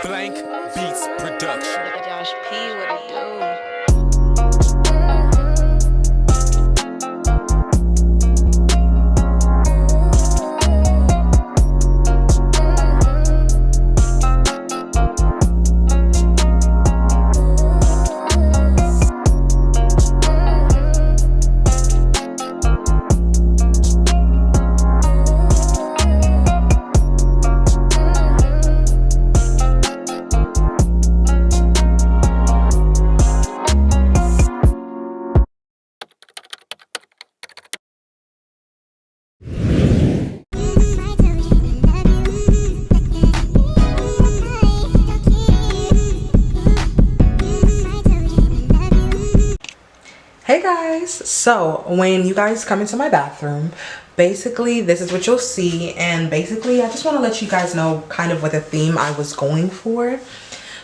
Blank Beats Production. Josh P, what it do? Hey guys, so when you guys come into my bathroom, basically this is what you'll see, and basically I just want to let you guys know kind of what the theme I was going for.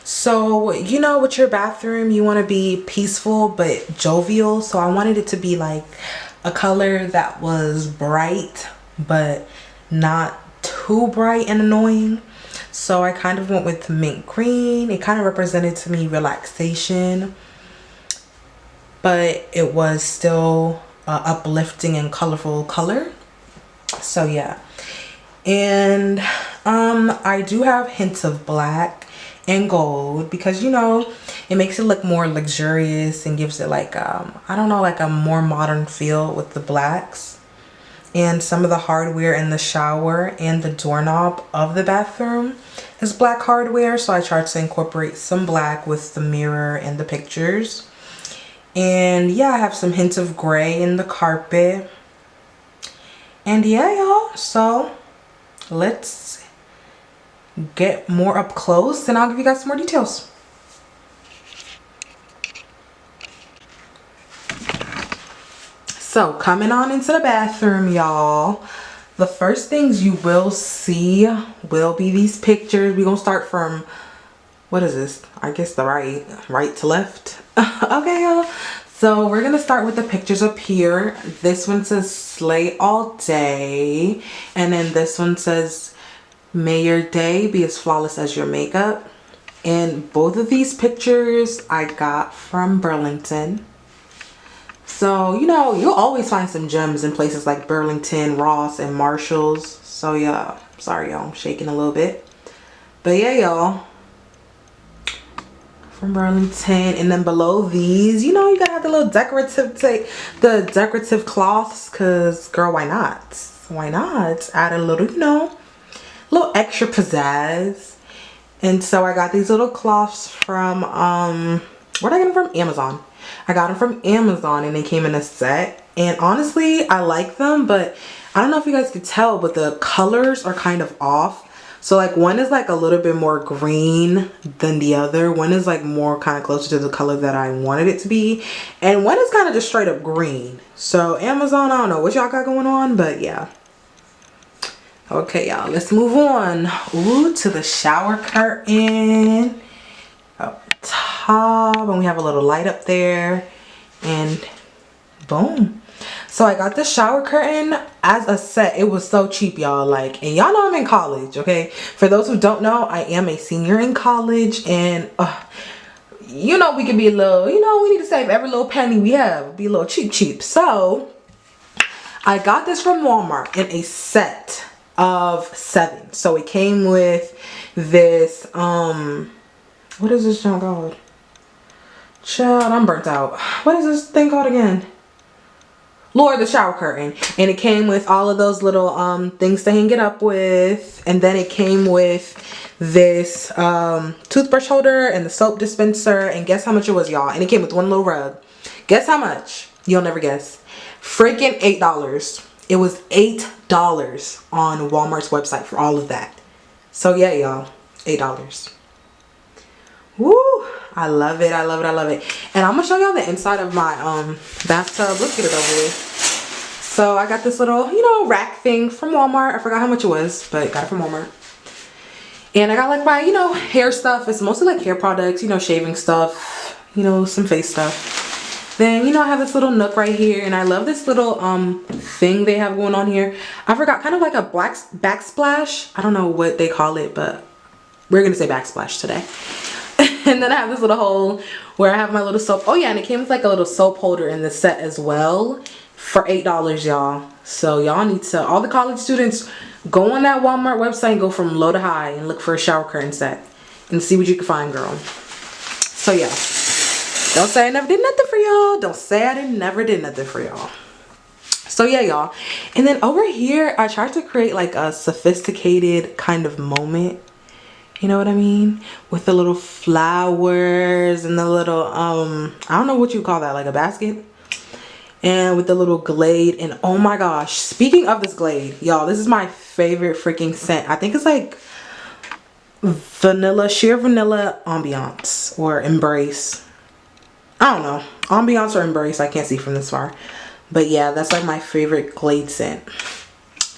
So you know, with your bathroom you want to be peaceful but jovial, so I wanted it to be like a color that was bright but not too bright and annoying. So I kind of went with mint green. It kind of represented to me relaxation, but it was still uplifting and colorful color. So yeah, and I do have hints of black and gold because, you know, it makes it look more luxurious and gives it like I don't know, like a more modern feel with the blacks. And some of the hardware in the shower and the doorknob of the bathroom is black hardware, so I tried to incorporate some black with the mirror and the pictures. And yeah, I have some hints of gray in the carpet. And yeah, y'all, so let's get more up close and I'll give you guys some more details. So coming on into the bathroom, y'all, the first things you will see will be these pictures. We're gonna start from, what is this? I guess the right to left. Okay, y'all, so we're gonna start with the pictures up here. This one says slay all day, and then this one says may your day be as flawless as your makeup. And both of these pictures I got from Burlington. So, you know, you'll always find some gems in places like Burlington, Ross, and Marshalls. So yeah, sorry y'all, I'm shaking a little bit, but yeah, y'all, from Burlington. And then below these, you know, you gotta have the little decorative the decorative cloths, because girl, why not? Why not add a little, you know, little extra pizzazz. And so I got these little cloths from where did I get them from? Amazon. I got them from Amazon and they came in a set, and honestly I like them, but I don't know if you guys could tell, but the colors are kind of off. So like one is like a little bit more green than the other. One is like more kind of closer to the color that I wanted it to be, and one is kind of just straight up green. So Amazon, I don't know what y'all got going on, but yeah. Okay, y'all, let's move on. Ooh, to the shower curtain up top, and we have a little light up there, and boom. So I got the shower curtain as a set. It was so cheap, y'all. Like, and y'all know I'm in college, okay? For those who don't know, I am a senior in college, and you know, we can be a little, you know, we need to save every little penny we have, be a little cheap. So I got this from Walmart in a set of 7. So it came with this what is this junk called? Child, I'm burnt out. What is this thing called again? Lord, the shower curtain. And it came with all of those little things to hang it up with. And then it came with this toothbrush holder and the soap dispenser. And guess how much it was, y'all? And it came with one little rug. Guess how much? You'll never guess. Freaking $8. It was $8 on Walmart's website for all of that. So yeah, y'all, $8. Woo! I love it. I love it. I love it. And I'm gonna show y'all the inside of my bathtub. Let's get it over with. So I got this little, you know, rack thing from Walmart. I forgot how much it was, but got it from Walmart. And I got like my, you know, hair stuff. It's mostly like hair products, you know, shaving stuff, you know, some face stuff. Then, you know, I have this little nook right here, and I love this little thing they have going on here. I forgot, kind of like a black backsplash. I don't know what they call it, but We're gonna say backsplash today. And then I have this little hole where I have my little soap. Oh yeah, and it came with like a little soap holder in the set as well for $8, y'all. So y'all need to, all the college students, go on that Walmart website and go from low to high and look for a shower curtain set and see what you can find, girl. So yeah, don't say I never did nothing for y'all. Don't say I never did nothing for y'all. So yeah, y'all. And then over here, I tried to create like a sophisticated kind of moment. You know what I mean? With the little flowers and the little, I don't know what you call that, like a basket. And with the little Glade. And oh my gosh, speaking of this Glade, y'all, this is my favorite freaking scent. I think it's like vanilla, sheer vanilla ambiance or embrace. I don't know. Ambiance or embrace, I can't see from this far. But yeah, that's like my favorite Glade scent.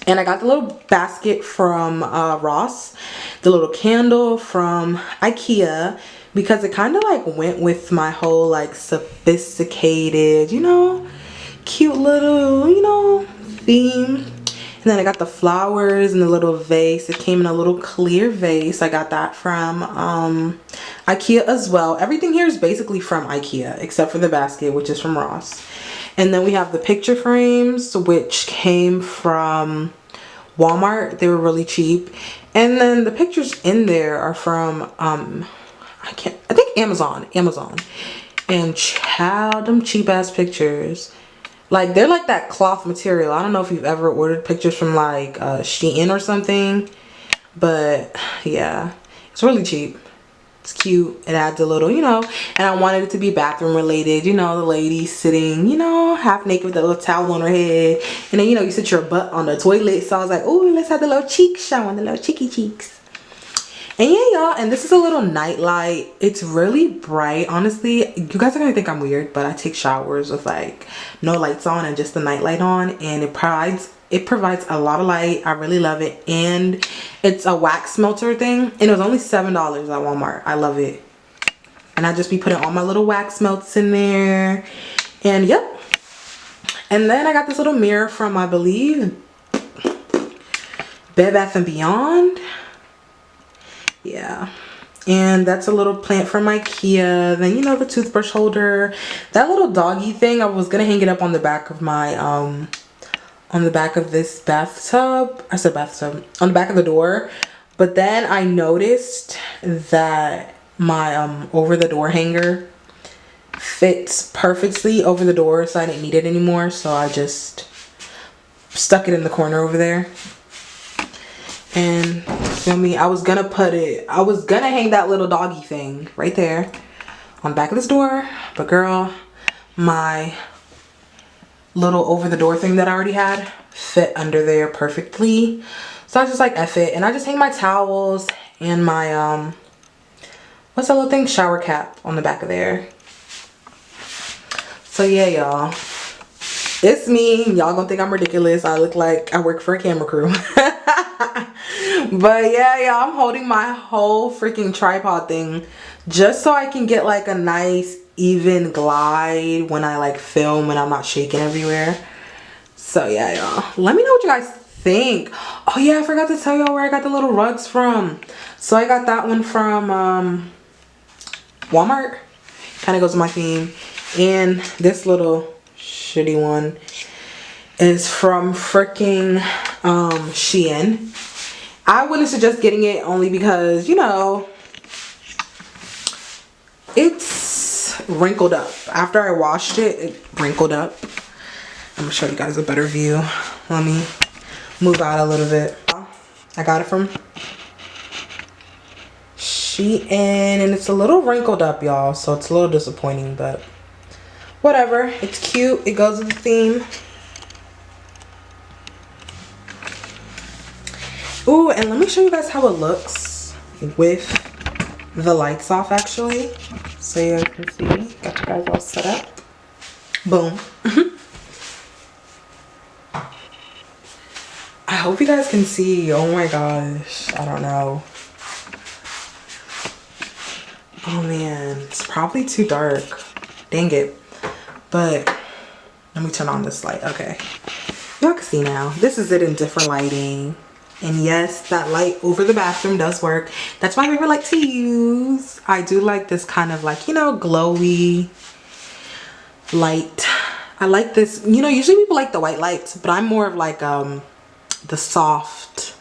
And I got the little basket from Ross, the little candle from IKEA, because it kind of like went with my whole like sophisticated, you know, cute little, you know, theme. And then I got the flowers and the little vase. It came in a little clear vase. I got that from IKEA as well. Everything here is basically from IKEA except for the basket, which is from Ross. And then we have the picture frames, which came from Walmart. They were really cheap. And then the pictures in there are from I think Amazon. And child, them cheap ass pictures. Like, they're like that cloth material. I don't know if you've ever ordered pictures from like Shein or something, but yeah, it's really cheap. It's cute. It adds a little, you know, and I wanted it to be bathroom related. You know, the lady sitting, you know, half naked with a little towel on her head. And then, you know, you sit your butt on the toilet. So I was like, oh, let's have the little cheeks showing, the little cheeky cheeks. And yeah, y'all, and this is a little night light. It's really bright. Honestly, you guys are gonna think I'm weird, but I take showers with like no lights on and just the night light on, and it provides a lot of light. I really love it. And it's a wax melter thing, and it was only $7 at Walmart. I love it. And I just be putting all my little wax melts in there. And yep. And then I got this little mirror from, I believe, Bed Bath & Beyond. Yeah. And that's a little plant from IKEA. Then, you know, the toothbrush holder. That little doggy thing, I was gonna hang it up on the back of my on the back of this bathtub. I said bathtub. On the back of the door. But then I noticed that my over the door hanger fits perfectly over the door, so I didn't need it anymore. So I just stuck it in the corner over there. And feel me, I was gonna hang that little doggy thing right there on the back of this door, but girl, my little over the door thing that I already had fit under there perfectly. So I just like F it, and I just hang my towels and my what's that little thing, shower cap on the back of there. So yeah, y'all, it's me. Y'all gonna think I'm ridiculous. I look like I work for a camera crew. But yeah, y'all, I'm holding my whole freaking tripod thing just so I can get like a nice even glide when I like film and I'm not shaking everywhere. So yeah, y'all, let me know what you guys think. Oh yeah, I forgot to tell y'all where I got the little rugs from. So I got that one from Walmart. Kind of goes with my theme. And this little shitty one is from freaking Shein. I wouldn't suggest getting it only because, you know, it's wrinkled up. After I washed it, it wrinkled up. I'm gonna show you guys a better view. Let me move out a little bit. I got it from Shein, and it's a little wrinkled up, y'all, so it's a little disappointing, but whatever. It's cute. It goes with the theme. Ooh, and let me show you guys how it looks with the lights off, actually. So you can see. Got you guys all set up. Boom. I hope you guys can see. Oh my gosh. I don't know. Oh man. It's probably too dark. Dang it. But let me turn on this light. Okay. Y'all can see now. This is it in different lighting. And yes, that light over the bathroom does work. That's my favorite light to use. I do like this kind of like, you know, glowy light. I like this, you know, usually people like the white lights, but I'm more of like the soft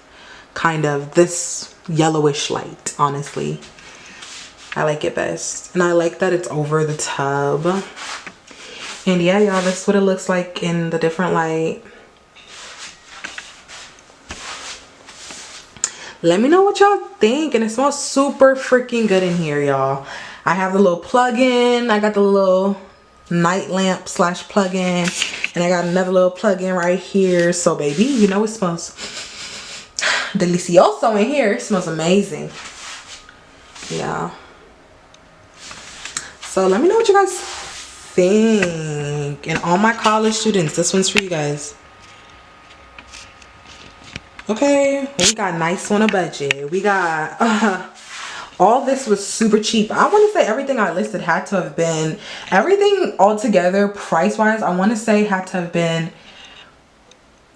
kind of this yellowish light, honestly. I like it best. And I like that it's over the tub. And yeah, y'all, that's what it looks like in the different light. Let me know what y'all think. And it smells super freaking good in here, y'all. I have the little plug-in. I got the little night lamp slash plug-in. And I got another little plug-in right here. So baby, you know it smells delicioso in here. It smells amazing. Yeah. So let me know what you guys think. And all my college students, this one's for you guys. Okay, we got nice on a budget. We got all this was super cheap. I want to say everything I listed had to have been, everything altogether price wise, I want to say had to have been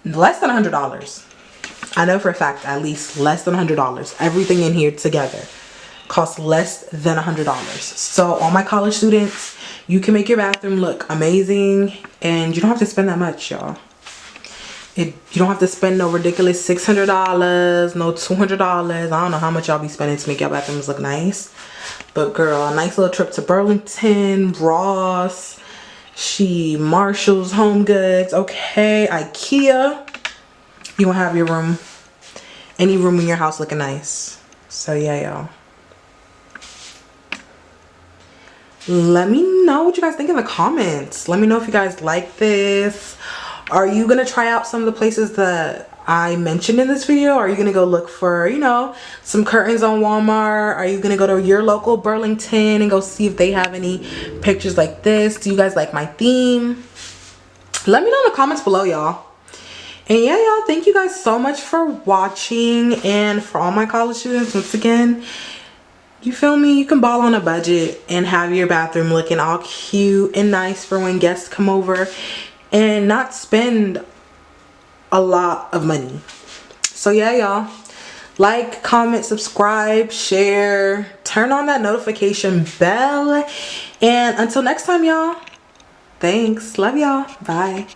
less than $100. I know for a fact at least less than $100. Everything in here together costs less than $100. So all my college students, you can make your bathroom look amazing and you don't have to spend that much, y'all. You don't have to spend no ridiculous $600, no $200. I don't know how much y'all be spending to make your bathrooms look nice. But girl, a nice little trip to Burlington, Ross, Marshall's, Home Goods, okay, IKEA. You won't have your room, any room in your house looking nice. So yeah, y'all. Let me know what you guys think in the comments. Let me know if you guys like this. Are you gonna try out some of the places that I mentioned in this video? Are you gonna go look for, you know, some curtains on Walmart? Are you gonna go to your local Burlington and go see if they have any pictures like this? Do you guys like my theme? Let me know in the comments below, y'all. And yeah, y'all, thank you guys so much for watching. And for all my college students, once again, you feel me? You can ball on a budget and have your bathroom looking all cute and nice for when guests come over and not spend a lot of money. So yeah, y'all, like, comment, subscribe, share, turn on that notification bell. And until next time, y'all, thanks. Love y'all. Bye.